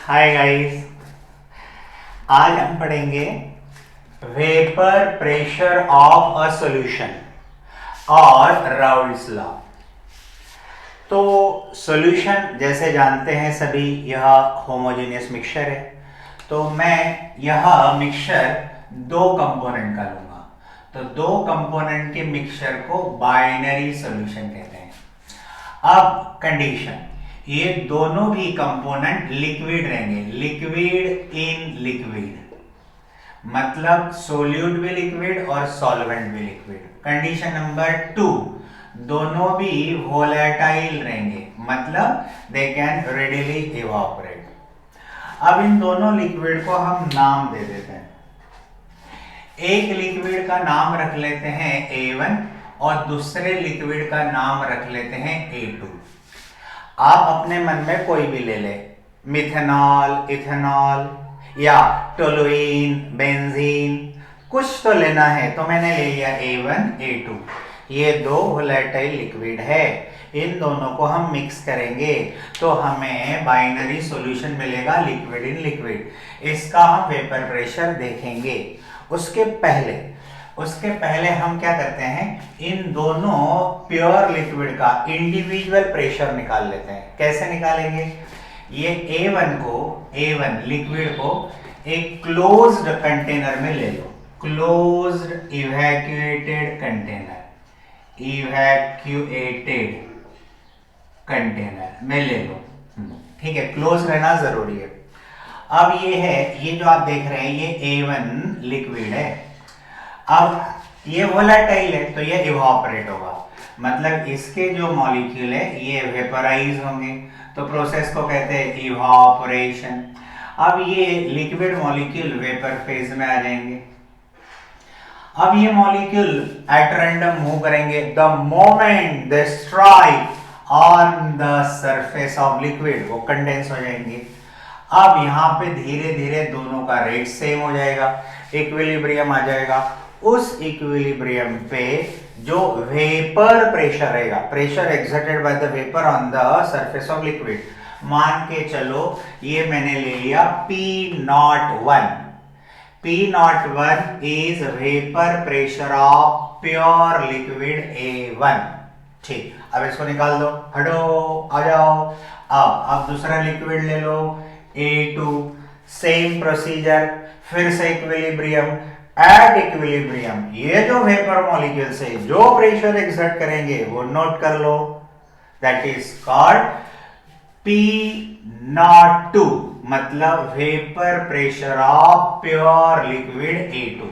Hi guys, आज हम पढ़ेंगे vapour pressure of a solution और राउल्ट्स लॉ। तो सॉल्यूशन जैसे जानते हैं सभी, यह होमोजेनियस मिक्सचर है। तो मैं यह मिक्सचर दो कंपोनेंट का लूंगा। तो दो कंपोनेंट के मिक्सचर को बाइनरी सॉल्यूशन कहते हैं। अब कंडीशन, ये दोनों भी कंपोनेंट लिक्विड रहेंगे, लिक्विड इन लिक्विड, मतलब सोल्यूट भी लिक्विड और सॉल्वेंट भी लिक्विड। कंडीशन नंबर 2, दोनों भी वोलेटाइल रहेंगे, मतलब दे कैन रेडिली इवापोरेट। अब इन दोनों लिक्विड को हम नाम दे देते हैं। एक लिक्विड का नाम रख लेते हैं A1 और दूसरे लिक्विड का नाम रख लेते हैं A2। आप अपने मन में कोई भी ले ले, मिथेनॉल, इथेनॉल या टोलुइन, बेंजीन, कुछ तो लेना है। तो मैंने ले लिया A1, A2। ये दो वोलेटाइल लिक्विड है, इन दोनों को हम मिक्स करेंगे तो हमें बाइनरी सॉल्यूशन मिलेगा, लिक्विड इन लिक्विड। इसका हम वेपर प्रेशर देखेंगे। उसके पहले हम क्या करते हैं, इन दोनों प्योर लिक्विड का इंडिविजुअल प्रेशर निकाल लेते हैं। कैसे निकालेंगे? ये A1 लिक्विड को एक क्लोज्ड कंटेनर में ले लो, क्लोज्ड इवैक्यूएटेड कंटेनर में ले लो। ठीक है, क्लोज रहना जरूरी है। अब ये जो आप देख रहे हैं, ये A1 लिक्विड है। अब ये वोलेटाइल है तो ये इवापोरेट होगा, मतलब इसके जो मॉलिक्यूल है ये वेपराइज होंगे। तो प्रोसेस को कहते हैं इवापोरेशन। अब ये लिक्विड मॉलिक्यूल वेपर फेज में आ जाएंगे। अब ये मॉलिक्यूल एट रैंडम मूव करेंगे। The moment they strike on the surface of liquid, वो कंडेंस हो जाएंगे। अब यहाँ पे धीरे धीरे दोनों का रेट सेम हो जाएगा, इक्विलिब्रियम आ जाएगा। उस इक्विलिब्रियम पे जो वेपर प्रेशर रहेगा, pressure exerted by the vapour on the surface of liquid, मान के चलो ये मैंने ले लिया P01। P01 is vapour pressure of pure liquid A1। ठीक, अब इसको निकाल दो, हटो, आ जाओ। अब दूसरा लिक्विड ले लो A2, सेम प्रोसीजर, फिर से इक्विलिब्रियम। एट इक्विलिब्रियम ये जो वेपर मॉलिक्यूल से जो प्रेशर एक्सर्ट करेंगे वो नोट कर लो, दैट इज कॉल्ड P02, मतलब vapour pressure of pure liquid A2।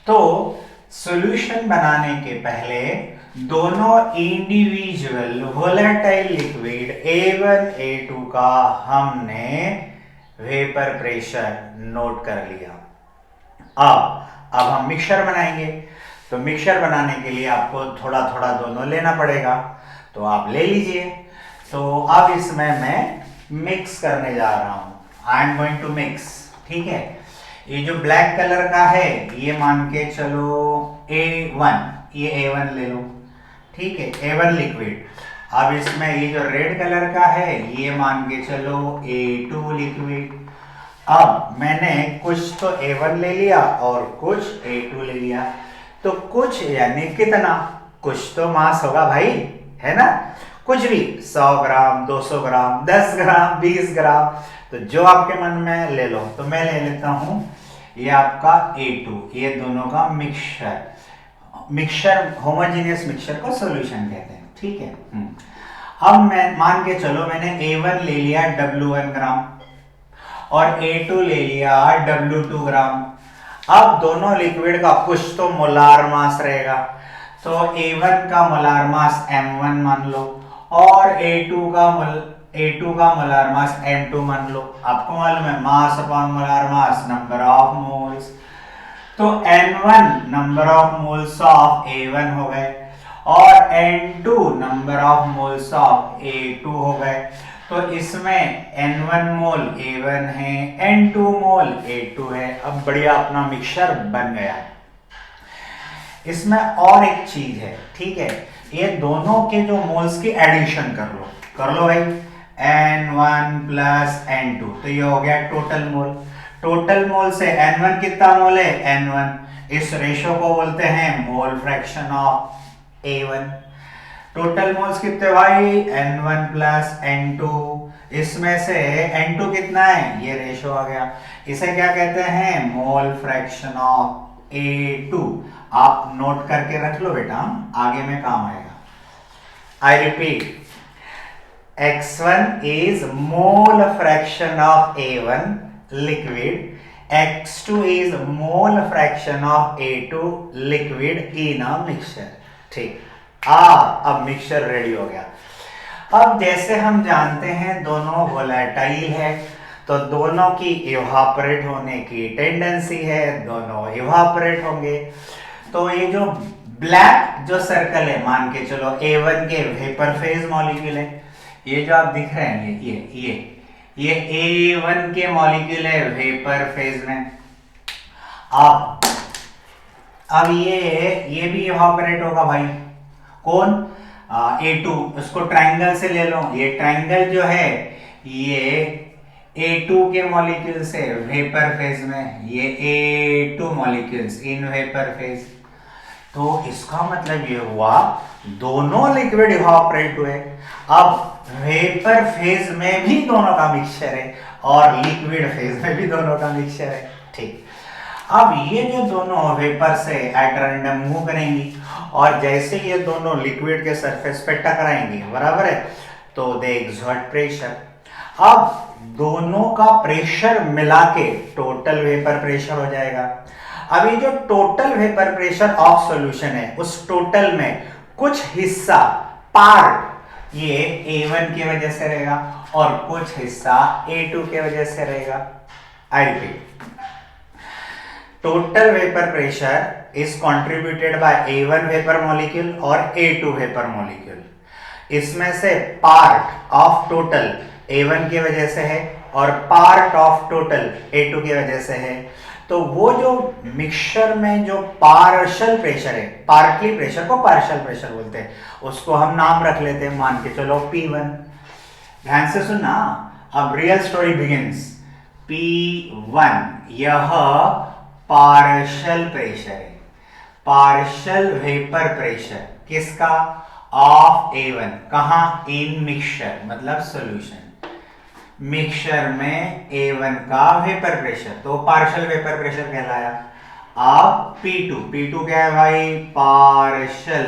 तो सॉल्यूशन बनाने के पहले दोनों individual volatile liquid A1, A2 का हमने वेपर प्रेशर नोट कर लिया। अब हम मिक्सचर बनाएंगे। तो मिक्सचर बनाने के लिए आपको थोड़ा थोड़ा दोनों लेना पड़ेगा, तो आप ले लीजिए। तो अब इसमें मैं मिक्स करने जा रहा हूं। I am going to mix. ठीक है, ये जो ब्लैक कलर का है ये मान के चलो A1, ये A1 ले लो। ठीक है, A1 लिक्विड। अब इसमें ये जो रेड कलर का है ये मान के चलो A2 लिक्विड। अब मैंने कुछ तो A1 ले लिया और कुछ A2 ले लिया। तो कुछ यानी कितना, कुछ तो मास होगा भाई, है ना? कुछ भी 100 ग्राम, 200 ग्राम, 10 ग्राम, 20 ग्राम, तो जो आपके मन में ले लो। तो मैं ले लेता हूं ये आपका A2, ये दोनों का मिक्सचर होमोजेनियस मिक्सचर को सॉल्यूशन कहते हैं। ठीक है। अब मैं मान के चलो मैंने A1 ले लिया W1 ग्राम और A2 ले लिया W2 ग्राम। अब दोनों लिक्विड का कुछ तो मोलार मास रहेगा, तो A1 का मोलार मास M1 मान लो और A2 का मोलार मास M2 मान लो। आपको मालूम है mass upon molar mass, number of moles. तो N1 number of moles of A1 हो गए और N2 number of moles of A2 हो गए। तो इसमें N1 मोल A1 है, N2 मोल A2 है। अब बढ़िया अपना मिक्सचर बन गया। इसमें और एक चीज है, ठीक है, ये दोनों के जो मोल्स की एडिशन कर लो भाई। N1 प्लस N2, तो ये हो गया टोटल मोल। टोटल मोल से N1 कितना मोल है? N1। इस रेशो को बोलते हैं mole fraction of A1। Total moles कितने भाई? N1 plus N2। इसमें से N2 कितना है? ये रेशो आ गया। इसे क्या कहते हैं? Mole fraction of A2। आप नोट करके रख लो बेटा, आगे में काम आएगा। I repeat, X1 is mole fraction of A1 liquid, X2 is mole fraction of A2 liquid in a mixture। ठीक, अब मिक्सचर रेडी हो गया। अब जैसे हम जानते हैं दोनों वोलेटाइल है, तो दोनों की इवापोरेट होने की टेंडेंसी है, दोनों इवापोरेट होंगे। तो ये जो ब्लैक जो सर्कल है, मान के चलो A1 के वेपर फेज मॉलिक्यूल है, ये जो आप दिख रहे हैं ये A1 के मॉलिक्यूल है वेपर फेज में। अब ये भी इवापोरेट होगा भाई। कौन? A2। इसको ट्रायंगल से ले लो, ये ट्रायंगल जो है ये A2 के मॉलिक्यूल से वेपर फेज में, ये A2 molecules in vapour phase. तो इसका मतलब ये हुआ दोनों लिक्विड इवापोरेट हुए। अब वेपर फेज में भी दोनों का मिक्सचर है और लिक्विड फेज में भी दोनों का मिक्सचर है। ठीक, अब ये जो दोनों वेपर से एट रैंडम मूव करेंगी और जैसे ये दोनों लिक्विड के सरफेस पे टकराएंगी, बराबर है, तो दे एक्सर्ट प्रेशर। अब दोनों का प्रेशर मिला के टोटल वेपर प्रेशर हो जाएगा। अभी जो total vapour pressure of solution है, उस टोटल में कुछ हिस्सा पार्ट ये A1 की वजह से रहेगा और कुछ हिस्सा A2 की वजह से रहेगा। I repeat, total vapour pressure is contributed bye A1 vapour molecule और A2 वेपर मॉलिक्यूल। इसमें से पार्ट ऑफ टोटल A1 की वजह से है और पार्ट ऑफ टोटल A2 की वजह से है। तो वो जो मिक्सचर में जो पार्शियल प्रेशर है, पार्टली प्रेशर को पार्शियल प्रेशर बोलते हैं, उसको हम नाम रख लेते हैं, मान के चलो P1। ध्यान से सुनना, अब रियल स्टोरी बिगिंस। P1 यह पार्शियल प्रेशर है, पार्शियल वेपर प्रेशर किसका? Of A1। कहां? इन मिक्सचर, मतलब सॉल्यूशन। मिक्सचर में A1 का वेपर प्रेशर, तो पार्शियल वेपर प्रेशर कहलाया। अब P2 क्या है भाई? पार्शियल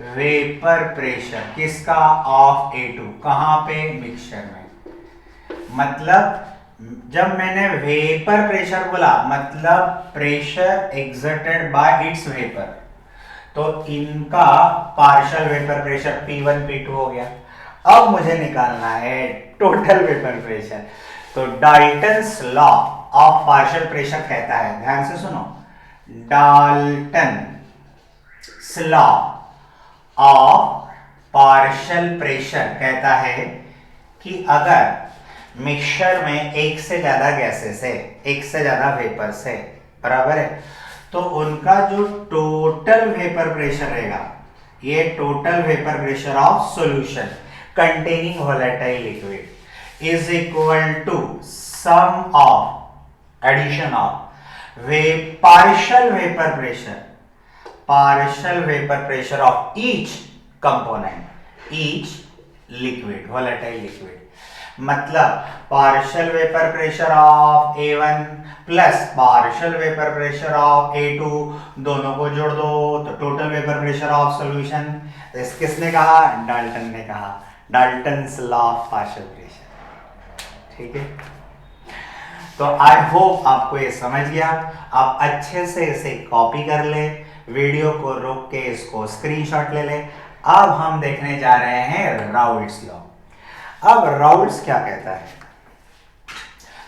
वेपर प्रेशर किसका? Of A2। कहां पे? मिक्सचर में। मतलब जब मैंने वेपर प्रेशर बोला, मतलब pressure exerted by it's vapour, तो इनका partial vapour pressure P1 P2 हो गया। अब मुझे निकालना है टोटल वेपर प्रेशर। तो Dalton's law of partial pressure कहता है, ध्यान से सुनो, Dalton's law of partial pressure कहता है कि अगर मिक्सचर में एक से ज्यादा गैसेस है, एक से ज्यादा वेपर्स है, बराबर है, तो उनका जो टोटल वेपर प्रेशर रहेगा, ये total vapour pressure of solution containing volatile liquid is equal to sum of addition of partial vapor pressure of each component, each liquid, volatile liquid। मतलब partial vapour pressure of A1 plus partial vapour pressure of A2, दोनों को जोड़ दो तो total vapour pressure of solution. किसने कहा? Dalton ने कहा, Dalton's law of partial pressure. ठीक है, तो आई होप आपको ये समझ गया। आप अच्छे से इसे कॉपी कर ले, वीडियो को रोक के इसको स्क्रीनशॉट ले ले। अब हम देखने जा रहे हैं राउल्ट्स लॉ। अब राउल्ट्स क्या कहता है?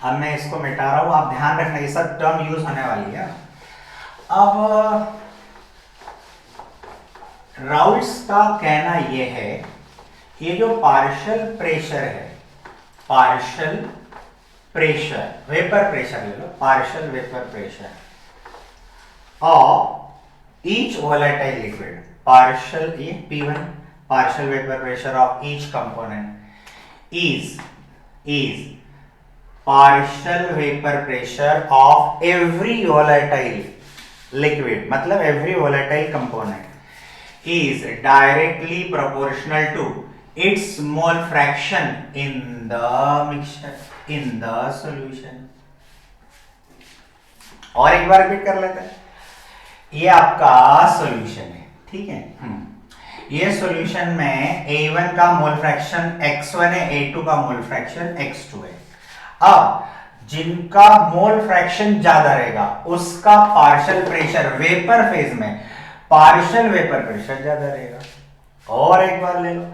अब मैं इसको मिटा रहा हूं, आप ध्यान रखना, ये सब टर्म यूज होने वाली है। अब राउल्ट्स का कहना यह है, ये जो पार्शियल प्रेशर है, पार्शियल प्रेशर, वेपर प्रेशर ले लो, partial vapour pressure of each volatile liquid, partial ये P1, partial vapour pressure of each component, is partial vapor pressure of every volatile liquid, मतलब every volatile component is directly proportional to its mole fraction in the mixture, in the solution. और एक बार repeat कर लेते हैं. ये आपका solution है, ठीक है. ये सॉल्यूशन में A1 का मोल फ्रैक्शन x1 है, A2 का मोल फ्रैक्शन x2 है. अब जिनका मोल फ्रैक्शन ज्यादा रहेगा उसका पार्शियल प्रेशर वेपर फेज में पार्शियल वेपर प्रेशर ज्यादा रहेगा. और एक बार ले लो,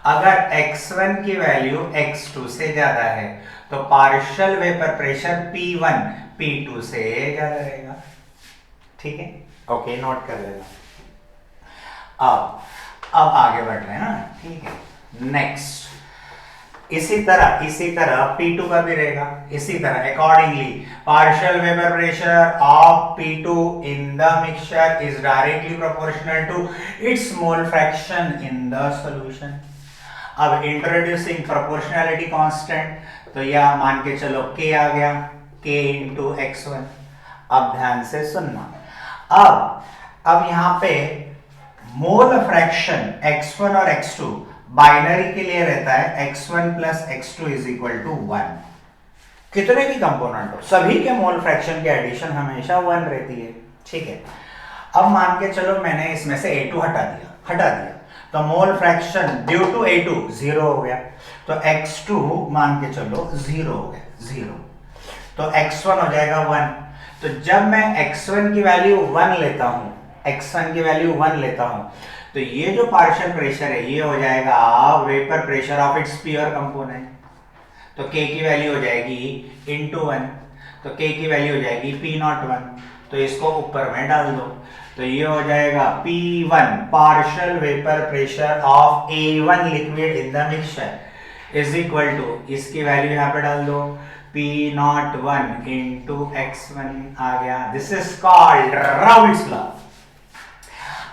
अगर x1 की वैल्यू x2 से ज्यादा है तो partial vapour pressure P1 P2 से ज्यादा रहेगा. ठीक है, ओके, नोट कर लेना. अब आगे बढ़ रहे हैं ना, ठीक है. नेक्स्ट इसी तरह P2 का भी रहेगा. इसी तरह accordingly partial vapour pressure of P2 in the mixture is directly proportional to its mole fraction in the solution. अब इंट्रोड्यूसिंग प्रोपोर्शनैलिटी कांस्टेंट, तो यह मान के चलो K आ गया, K इंटू x1. अब ध्यान से सुनना. अब यहां पे मोल फ्रैक्शन x1 और x2 बाइनरी के लिए रहता है x1 plus x2 is equal to 1. कितने भी कंपोनेंट हो, सभी के मोल फ्रैक्शन की एडिशन हमेशा 1 रहती है. ठीक है. अब मान के चलो मैंने इसमें से A2 हटा दिया तो mole fraction due to A2 0 हो गया. तो x2 मान के चलो 0 हो गया, 0. तो x1 हो जाएगा 1. तो जब मैं x1 की वैल्यू 1 लेता हूं, तो ये जो पार्शियल प्रेशर है ये हो जाएगा vapour pressure of its pure component. तो K की वैल्यू हो जाएगी इंटू 1. तो K की वैल्यू हो जाएगी P01. तो इसको ऊपर में डाल दो. तो ये हो जाएगा P1 partial vapour pressure of A1 liquid in the mixture is equal to, इसकी वैल्यू यहाँ पे डाल दो, P01 इंटू x1 आ गया. This is called Raoult's law.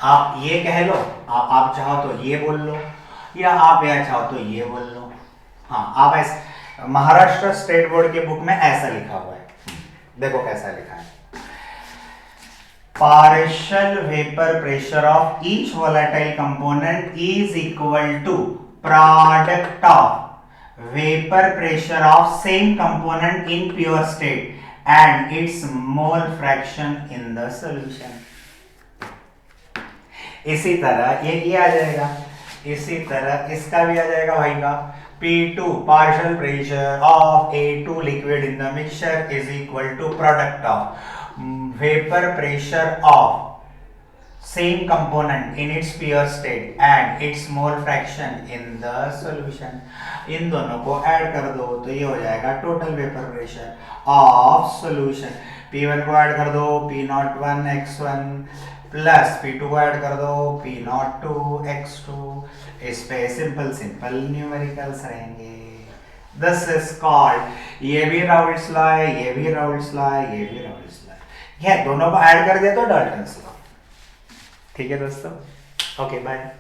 आप ये कह लो, आप चाहो तो ये बोल लो, या आप यह चाहो तो ये बोल लो. हाँ, आप ऐसे महाराष्ट्र स्टेट बोर्ड के बुक में ऐसा लिखा हुआ है. देखो कैसा लिखा है. Partial vapour pressure of each volatile component is equal to product of vapor pressure of same component in pure state and its mole fraction in the solution. इसी तरह ये आ जाएगा. इसी तरह इसका भी आ जाएगा भाई का. P2 partial pressure of A2 liquid in the mixture is equal to product of vapor pressure of same component in its pure state and its mole fraction in the solution. इन दोनों को ऐड कर दो तो ये हो जाएगा total vapour pressure of solution. P1 को add कर दो P01 x1 प्लस P2 को ऐड कर दो P02 x2. इस पे सिंपल न्यूमेरिकल्स रहेंगे. दिस इज कॉल्ड, ये भी राउल्स लॉ है, ये भी राउल्स लॉ है, ये भी राउल्स लॉ है. ये दोनों को ऐड कर दिया तो डाल्टन्स लॉ. ठीक है दोस्तों, ओके बाय.